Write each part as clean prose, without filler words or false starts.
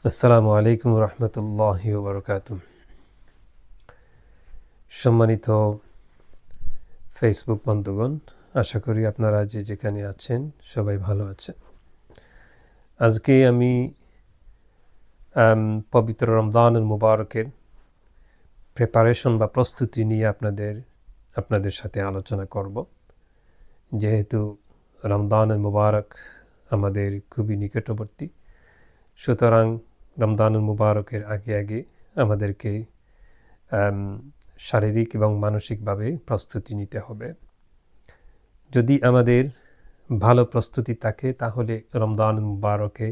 আসসালামু আলাইকুম রহমতুল্লাহি ওয়া বারাকাতুহু। সম্মানিত ফেসবুক বন্ধুগণ, আশা করি আপনারা যে যেখানে আছেন সবাই ভালো আছেন। আজকে আমি পবিত্র রমজানুল মুবারকের প্রিপারেশন বা প্রস্তুতি নিয়ে আপনাদের সাথে আলোচনা করব। যেহেতু রমজানুল মুবারক আমাদের খুবই নিকটবর্তী, সুতরাং রমজানুল মুবারকের আগে আমাদেরকে শারীরিক এবং মানসিকভাবে প্রস্তুতি নিতে হবে। যদি আমাদের ভালো প্রস্তুতি থাকে তাহলে রমজান মুবারকে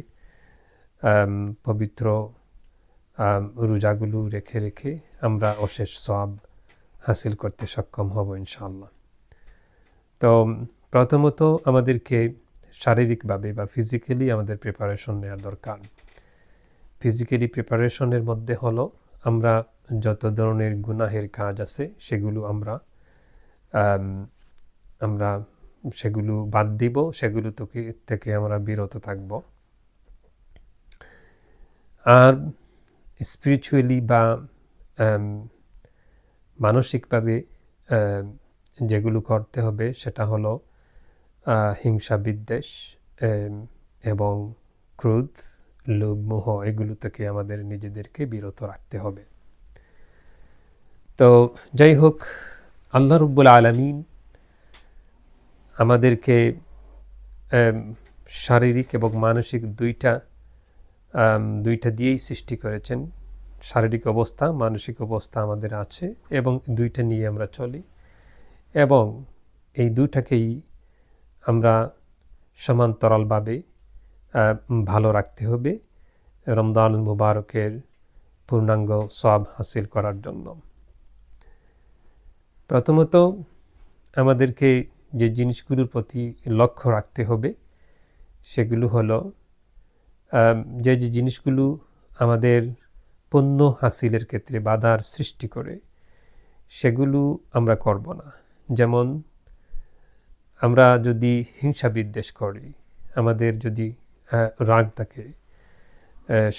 পবিত্র রোজাগুলো রেখে আমরা অশেষ সওয়াব হাসিল করতে সক্ষম হব ইনশাআল্লাহ। তো প্রথমত আমাদেরকে শারীরিকভাবে বা ফিজিক্যালি আমাদের প্রিপারেশন নেওয়ার দরকার। ফিজিক্যালি প্রিপারেশনের মধ্যে হলো আমরা যত ধরনের গুনাহের কাজ আছে সেগুলো আমরা সেগুলো বাদ দিব, সেগুলো থেকে আমরা বিরত থাকব। আর স্পিরিচুয়ালি বা মানসিকভাবে যেগুলো করতে হবে সেটা হলো হিংসা, বিদ্বেষ এবং ক্রোধ, লোভ, মোহ, এগুলো থেকে আমাদের নিজেদেরকে বিরত রাখতে হবে। তো যাই হোক, আল্লাহ রাব্বুল আলামিন আমাদেরকে শারীরিক এবং মানসিক দুইটা দিয়েই সৃষ্টি করেছেন। শারীরিক অবস্থা, মানসিক অবস্থা আমাদের আছে এবং দুইটা নিয়ে আমরা চলি, এবং এই দুইটাকেই আমরা সমান্তরালভাবে ভালো রাখতে হবে রমজান মুবারকের পূর্ণাঙ্গ সওয়াব হাসিল করার জন্য। প্রথমত আমাদেরকে যে জিনিসগুলোর প্রতি লক্ষ্য রাখতে হবে সেগুলো হলো যে জিনিসগুলো আমাদের পণ্য হাসিলের ক্ষেত্রে বাধার সৃষ্টি করে সেগুলো আমরা করব না। যেমন আমরা যদি হিংসা বিদ্বেষ করি, আমাদের যদি রাগ থাকে,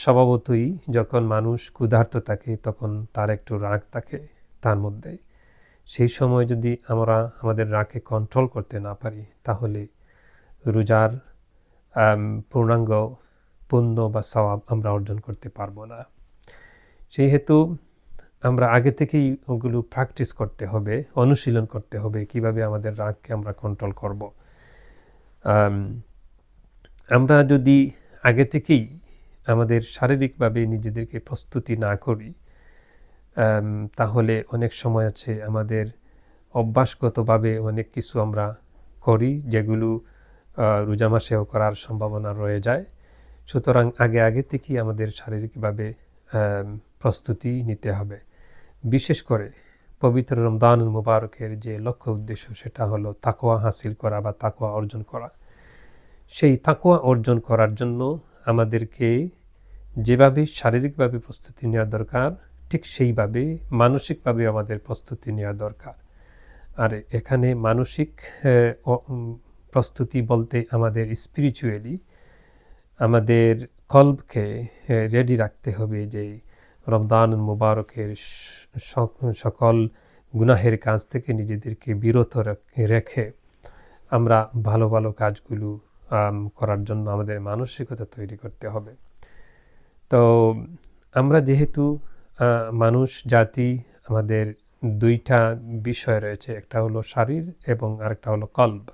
স্বভাবতই যখন মানুষ ক্ষুধার্ত থাকে তখন তার একটু রাগ থাকে তার মধ্যে। সেই সময় যদি আমরা আমাদের রাগকে কন্ট্রোল করতে না পারি তাহলে রোজার পূর্ণাঙ্গ পুণ্য বা সওয়াব আমরা অর্জন করতে পারবো না। সেই হেতু আমরা আগে থেকেই ওগুলো প্র্যাকটিস করতে হবে, অনুশীলন করতে হবে কিভাবে আমাদের রাগকে আমরা কন্ট্রোল করব। আমরা যদি আগে থেকেই আমাদের শারীরিকভাবে নিজেদেরকে প্রস্তুতি না করি তাহলে অনেক সময় আছে আমাদের অভ্যাসগতভাবে অনেক কিছু আমরা করি যেগুলো রোজা মাসেও করার সম্ভাবনা রয়ে যায়। সুতরাং আগে থেকেই আমাদের শারীরিকভাবে প্রস্তুতি নিতে হবে। বিশেষ করে পবিত্র রমজানুল মুবারকের যে লক্ষ্য উদ্দেশ্য সেটা হলো তাকওয়া হাসিল করা বা তাকওয়া অর্জন করা। সেই তাকওয়া অর্জন করার জন্য আমাদেরকে যেভাবে শারীরিকভাবে প্রস্তুতি নেওয়া দরকার ঠিক সেইভাবে মানসিকভাবে আমাদের প্রস্তুতি নেওয়া দরকার। আর এখানে মানসিক প্রস্তুতি বলতে আমাদের স্পিরিচুয়ালি আমাদের কলবকে রেডি রাখতে হবে যে রমজানুল মুবারকের সকল গুনাহের কাজ থেকে নিজেদেরকে বিরত রেখে আমরা ভালো ভালো কাজগুলো করার জন্য আমাদের মানসিকতা তৈরি করতে হবে। তো আমরা যেহেতু মানুষ জাতি, আমাদের দুইটা বিষয় রয়েছে, একটা হলো শরীর এবং আরেকটা হলো কলব,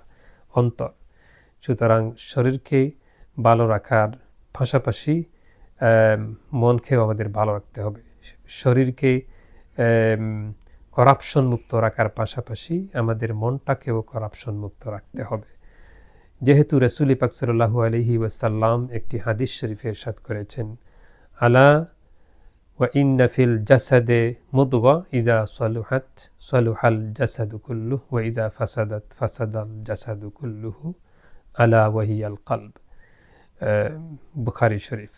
অন্তর। সুতরাং শরীরকে ভালো রাখার পাশাপাশি মনকেও আমাদের ভালো রাখতে হবে। শরীরকে করাপশন মুক্ত রাখার পাশাপাশি আমাদের মনটাকেও করাপশন মুক্ত রাখতে হবে। যেহেতু রাসূল পাক সাল্লাল্লাহু আলাইহি ওয়াসাল্লাম একটি হাদিস শরীফে ইরশাদ করেছেন, আলা ওয়া ইন্না ফিল জাসাদে মুদগা ইজা সালুহাত সালুহাল জাসাদু কুল্লুহু ওয়া ইজা ফাসাদাত ফাসাদাল জাসাদু কুল্লুহু আলা ওয়াহিয়াল কলব। বুখারী শরীফ।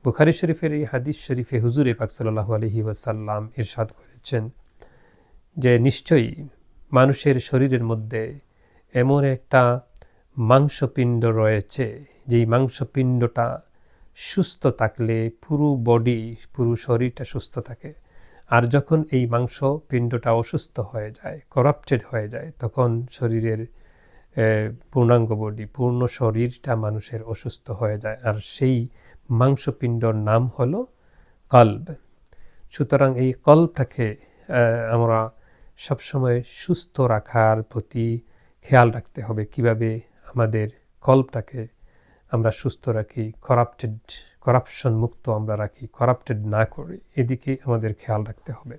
বুখারী শরীফের এই হাদিস শরীফে হুজুর পাক সাল্লাল্লাহু আলাইহি ওয়াসাল্লাম ইরশাদ করেছেন যে নিশ্চয়ই মানুষের শরীরের মধ্যে এমন একটা মাংসপিণ্ড রয়েছে যেই মাংসপিণ্ডটা সুস্থ থাকলে পুরো বডি, পুরো শরীরটা সুস্থ থাকে। আর যখন এই মাংস পিণ্ডটা অসুস্থ হয়ে যায়, করাপ্টেড হয়ে যায়, তখন শরীরের পূর্ণাঙ্গ বডি, পূর্ণ শরীরটা মানুষের অসুস্থ হয়ে যায়। আর সেই মাংসপিণ্ডর নাম হলো কলব। সুতরাং এই কলবটাকে আমরা সবসময় সুস্থ রাখার প্রতি খেয়াল রাখতে হবে, কিভাবে আমাদের কলবটাকে আমরা সুস্থ রাখি, করাপশন মুক্ত আমরা রাখি, করাপ্টেড না করি, এদিকে আমাদের খেয়াল রাখতে হবে।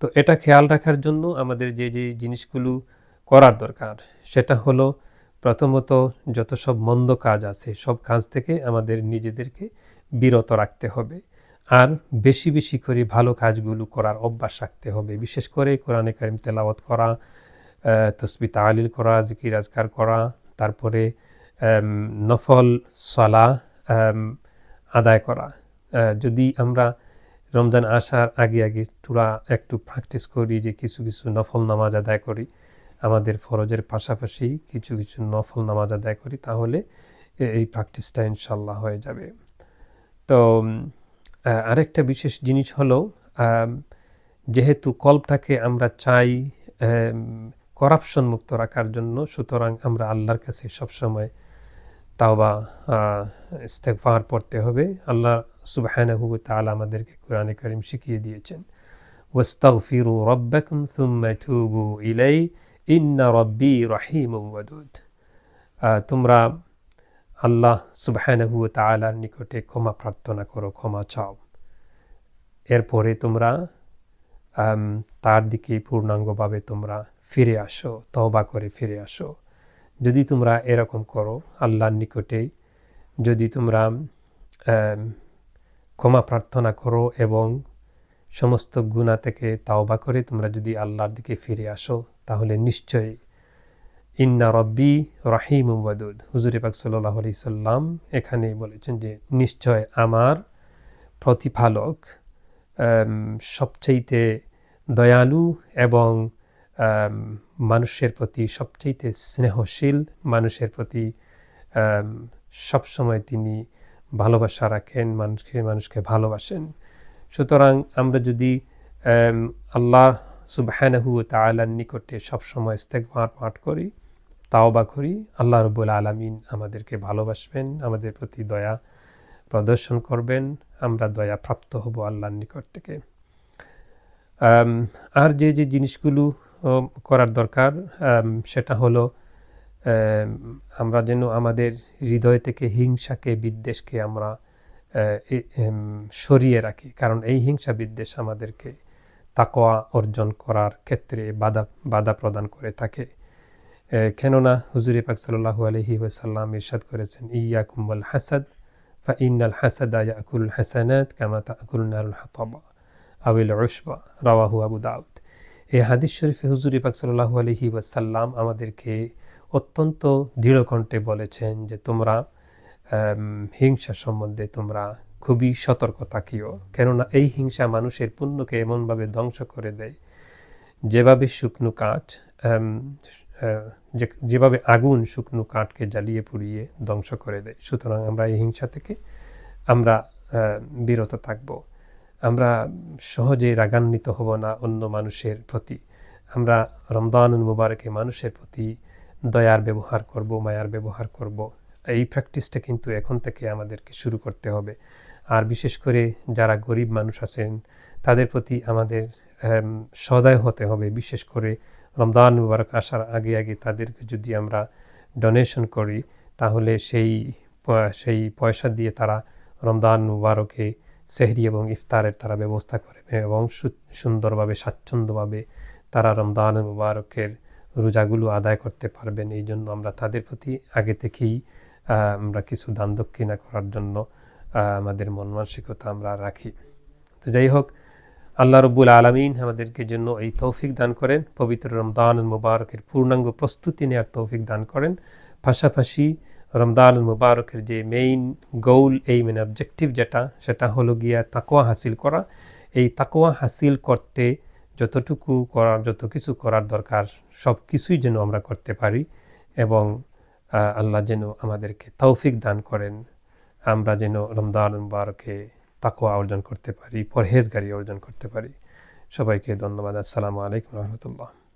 তো এটা খেয়াল রাখার জন্য আমাদের যে যে জিনিসগুলো করার দরকার, সেটা হলো প্রথমত যত সব মন্দ কাজ আছে সব কাজ থেকে আমাদের নিজেদেরকে বিরত রাখতে হবে। আর বেশি বেশি করে ভালো কাজগুলো করার অভ্যাস রাখতে হবে। বিশেষ করে কোরআনে কারিম তেলাওয়াত করা, তসবিহ তাহলিল করা, জিকির আজকার করা, তারপরে নফল সালাহ আদায় করা। যদি আমরা রমজান আসার আগে আগে তোরা একটু প্র্যাকটিস করি যে কিছু কিছু নফল নামাজ আদায় করি, আমাদের ফরজের পাশাপাশি কিছু কিছু নফল নামাজ আদায় করি, তাহলে এই প্র্যাকটিসটা ইনশাল্লাহ হয়ে যাবে। তো আরেকটা বিশেষ জিনিস হলো, যেহেতু কলবটাকে আমরা চাই করাপশন মুক্ত রাখার জন্য, সুতরাং আমরা আল্লাহর কাছে সবসময় তাওবা ইস্তেগফার পড়তে হবে। আল্লাহ সুবহানাহু ওয়া তাআলা আমাদেরকে কোরআনে কারীম শিখিয়ে দিয়েছেন, ওয়াস্তাগফিরু রাব্বাকুম সুম্মা তুবু ইলাইহি ইন্না রাব্বি রহিমুম ওয়াদুদ। তোমরা আল্লাহ সুবহানাহু ওয়া তাআলার নিকটে ক্ষমা প্রার্থনা করো, ক্ষমা চাও, এরপরে তোমরা তার দিকে পূর্ণাঙ্গভাবে তোমরা ফিরে আসো, তওবা করে ফিরে আসো। যদি তোমরা এরকম করো, আল্লাহর নিকটে যদি তোমরা ক্ষমা প্রার্থনা করো এবং সমস্ত গুনাহ থেকে তাওবা করে তোমরা যদি আল্লাহর দিকে ফিরে আসো, তাহলে নিশ্চয়ই ইন্না রব্বি রহিমুম ওয়াদুদ। হুজুর পাক সাল্লাল্লাহু আলাইহি সাল্লাম এখানে বলেছেন যে নিশ্চয় আমার প্রতিপালক সবচাইতে দয়ালু এবং মানুষের প্রতি সবচাইতে স্নেহশীল, মানুষের প্রতি সবসময় তিনি ভালোবাসা রাখেন, মানুষকে ভালোবাসেন। সুতরাং আমরা যদি আল্লাহ সুবহানাহু ওয়া তাআলার নিকটে সবসময় ইস্তেগফার পাঠ করি, তাওবা করি, আল্লাহ রাব্বুল আলামিন আমাদেরকে ভালোবাসবেন, আমাদের প্রতি দয়া প্রদর্শন করবেন, আমরা দয়া প্রাপ্ত হব আল্লাহর নিকট থেকে। আর যে যে জিনিসগুলো করার দরকার, সেটা হলো আমরা যেন আমাদের হৃদয় থেকে হিংসাকে, বিদ্বেষকে আমরা সরিয়ে রাখি, কারণ এই হিংসা বিদ্বেষ আমাদেরকে তাকওয়া অর্জন করার ক্ষেত্রে বাধা প্রদান করে থাকে। কেননা হুজুর পাক সাল্লাল্লাহু আলাইহি ওয়াসাল্লাম ইরশাদ করেছেন, ইয়াকুম ওয়াল হাসাদ ফা ইন্নাল হাসাদা ইয়াকুলুল হাসানাত কামা তাকুলুন নারুল হাতাবা আউল উশবা, রাওয়াহু আবু দাউদ। এই হাদিস শরীফে হুজুর পাক সাল্লাল্লাহু আলাইহি ওয়াসাল্লাম আমাদেরকে অত্যন্ত দৃঢ় কণ্ঠে বলেছেন যে তোমরা হিংসা সম্বন্ধে তোমরা খুবই সতর্ক থাকিও, কেননা এই হিংসা মানুষের পুণ্যকে এমনভাবে ধ্বংস করে দেয়, যেভাবে শুকনো কাঠ, যেভাবে আগুন শুকনো কাঠকে জ্বালিয়ে পুড়িয়ে ধ্বংস করে দেয়। সুতরাং আমরা এই হিংসা থেকে আমরা বিরত থাকব। আমরা সহজে রাগান্বিত হব না অন্য মানুষের প্রতি। আমরা রমজানুল মুবারকে মানুষের প্রতি দয়ার ব্যবহার করব, মায়ার ব্যবহার করব। এই প্র্যাকটিসটা কিন্তু এখন থেকে আমাদেরকে শুরু করতে হবে। আর বিশেষ করে যারা গরিব মানুষ আছেন তাদের প্রতি আমাদের সদয় হতে হবে। বিশেষ করে রমজান মুবারক আসার আগে আগে তাদেরকে যদি আমরা ডোনেশন করি, তাহলে সেই পয়সা দিয়ে তারা রমজান মুবারকে সেহরি এবং ইফতারের তারা ব্যবস্থা করবে এবং সুন্দরভাবে স্বাচ্ছন্দ্যভাবে তারা রমজান মুবারকের রোজাগুলো আদায় করতে পারবেন। এই জন্য আমরা তাদের প্রতি আগে থেকেই আমরা কিছু দান দক্ষিণা করার জন্য আমাদের মন মানসিকতা আমরা রাখি। তো যাই হোক, আল্লাহ রাব্বুল আলামিন আমাদেরকে জন্য এই তৌফিক দান করেন, পবিত্র রমজান মুবারকের পূর্ণাঙ্গ প্রস্তুতি নেওয়ার তৌফিক দান করেন। পাশাপাশি রমজান মুবারকের যে মেইন গোল, এই মেন অবজেক্টিভ সেটা হলো গিয়া তাকওয়া হাসিল করা। এই তাকওয়া হাসিল করতে যত কিছু করার দরকার সব কিছুই যেন আমরা করতে পারি এবং আল্লাহ যেন আমাদেরকে তৌফিক দান করেন আমরা যেন রমজান মুবারকে তাকওয়া অর্জন করতে পারি, পরহেজগারি অর্জন করতে পারি। সবাইকে ধন্যবাদ। আসসালামু আলাইকুম রহমতুল্লাহ।